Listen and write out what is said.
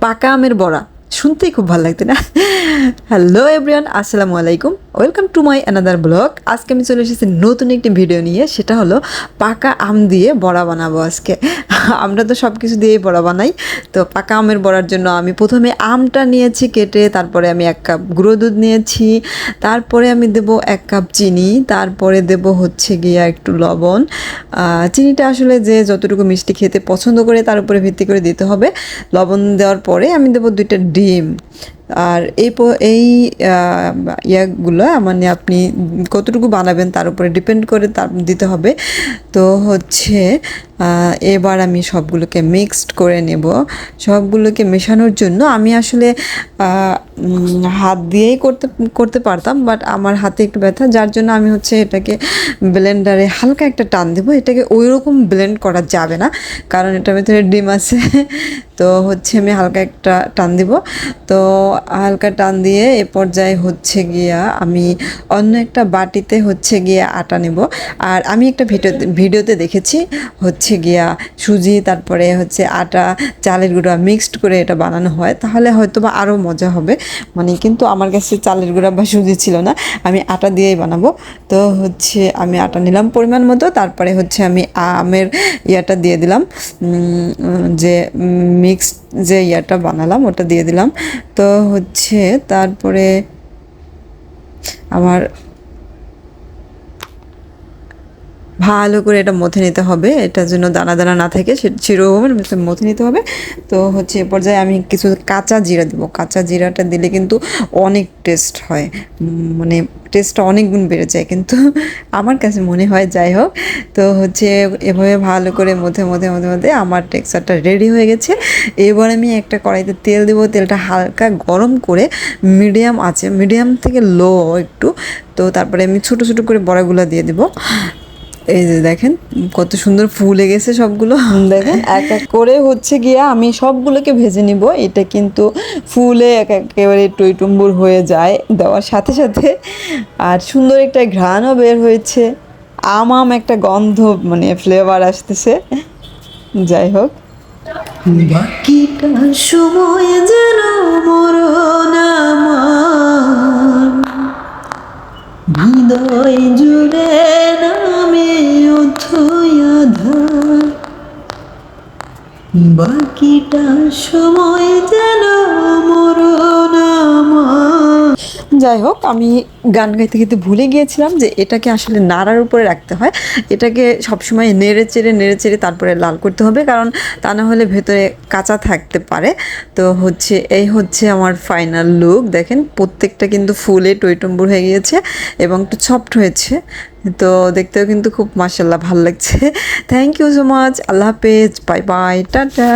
পাকা আমের বড়া শুনতেই খুব ভালো লাগতো না? হ্যালো এভরিওয়ান, আসসালামু আলাইকুম, welcome to my another blog. আজকে আমি চলে এসেছি নতুন একটি ভিডিও নিয়ে, সেটা হলো পাকা আম দিয়ে বড়া বানাবো আজকে। আমরা তো সব কিছু দিয়েই বড়া বানাই, তো পাকা আমের বড়ার জন্য আমি প্রথমে আমটা নিয়েছি কেটে, তারপরে আমি 1 কাপ গুঁড়ো দুধ নিয়েছি, তারপরে আমি দেব 1 কাপ চিনি, তারপরে দেব হচ্ছে গিয়ে একটু লবণ। চিনিটা আসলে যে যতটুকু মিষ্টি খেতে পছন্দ করে তার উপরে ভিত্তি করে দিতে হবে। লবণ দেওয়ার পরে আমি দেবো 2টা ডিম। আর এই ইয়াগুলো মানে আপনি কতটুকু বানাবেন তার উপরে ডিপেন্ড করে তার দিতে হবে। তো হচ্ছে এবার আমি সবগুলোকে মিক্সড করে নেব। সবগুলোকে মেশানোর জন্য আমি আসলে হাত দিয়েই করতে পারতাম, বাট আমার হাতে একটু ব্যথা, যার জন্য আমি হচ্ছে এটাকে ব্লেন্ডারে হালকা একটা টান দেবো। এটাকে ওই রকম ব্লেন্ড করা যাবে না, কারণ এটার ভিতরে ডিম আছে। তো হচ্ছে আমি হালকা একটা টান দিব। তো হালকা টান দিয়ে এ পর্যায়ে হচ্ছে গিয়া আমি অন্য একটা বাটিতে হচ্ছে গিয়া আটা নেব। আর আমি একটা ভিডিওতে দেখেছি হচ্ছে গিয়া সুজি তারপরে হচ্ছে আটা চালের গুঁড়া মিক্সড করে এটা বানানো হয়, তাহলে হয়তো বা আরও মজা হবে। মানে কিন্তু আমার কাছে চালের গুঁড়া বা সুজি ছিল না, আমি আটা দিয়েই বানাবো। তো হচ্ছে আমি আটা নিলাম পরিমাণ মতো, তারপরে হচ্ছে আমি আমের ইয়াটা দিয়ে দিলাম, যে মিক্সড যে ইয়াটা বানালাম ওটা দিয়ে দিলাম। তো হচ্ছে তারপরে আমার ভালো করে এটা মথে নিতে হবে, এটার জন্য দানা দানা না থাকে সেরকম মথে নিতে হবে। তো হচ্ছে এ পর্যায়ে আমি কিছু কাঁচা জিরা দেবো। কাঁচা জিরাটা দিলে কিন্তু অনেক টেস্ট হয়, মানে টেস্টটা অনেক গুণ বেড়ে যায় কিন্তু আমার কাছে মনে হয়। যাই হোক, তো হচ্ছে এভাবে ভালো করে মধ্যে আমার টেক্সচারটা রেডি হয়ে গেছে। এবার আমি একটা কড়াইতে তেল দেবো। তেলটা হালকা গরম করে মিডিয়াম থেকে লো একটু, তো তারপরে আমি ছোটো ছোটো করে বড়াগুলো দিয়ে দেবো। এই যে দেখেন কত সুন্দর ফুলে গেছে সবগুলো। দেখেন এক এক করে হচ্ছে গিয়ে আমি সবগুলোকে ভেজে নিব। এটা কিন্তু ফুলে একেবারে টইটুম্বুর হয়ে যায় দেওয়ার সাথে সাথে, আর সুন্দর একটা ঘ্রাণও বের হয়েছে, আম একটা গন্ধ মানে ফ্লেভার আসতেছে। যাই হোক, বাকিটা সময় যেন মরণ আমার হৃদয় জুড়ে নামে অথই আধার, বাকিটা সময় যেন মরণ আমার। যাই হোক, আমি গান গাইতে গাইতে ভুলে গিয়েছিলাম যে এটাকে আসলে নাড়ার উপরে রাখতে হয়। এটাকে সবসময় নেড়ে চেড়ে তারপরে লাল করতে হবে, কারণ তা না হলে ভেতরে কাঁচা থাকতে পারে। তো হচ্ছে এই হচ্ছে আমার ফাইনাল লুক। দেখেন প্রত্যেকটা কিন্তু ফুলে টইটম্বুর হয়ে গিয়েছে এবং একটু সফট হয়েছে। তো দেখতেও কিন্তু খুব মাশাআল্লাহ ভালো লাগছে। থ্যাংক ইউ সো মাচ, আল্লাহ হাফেজ, বাই বাই, টাটা।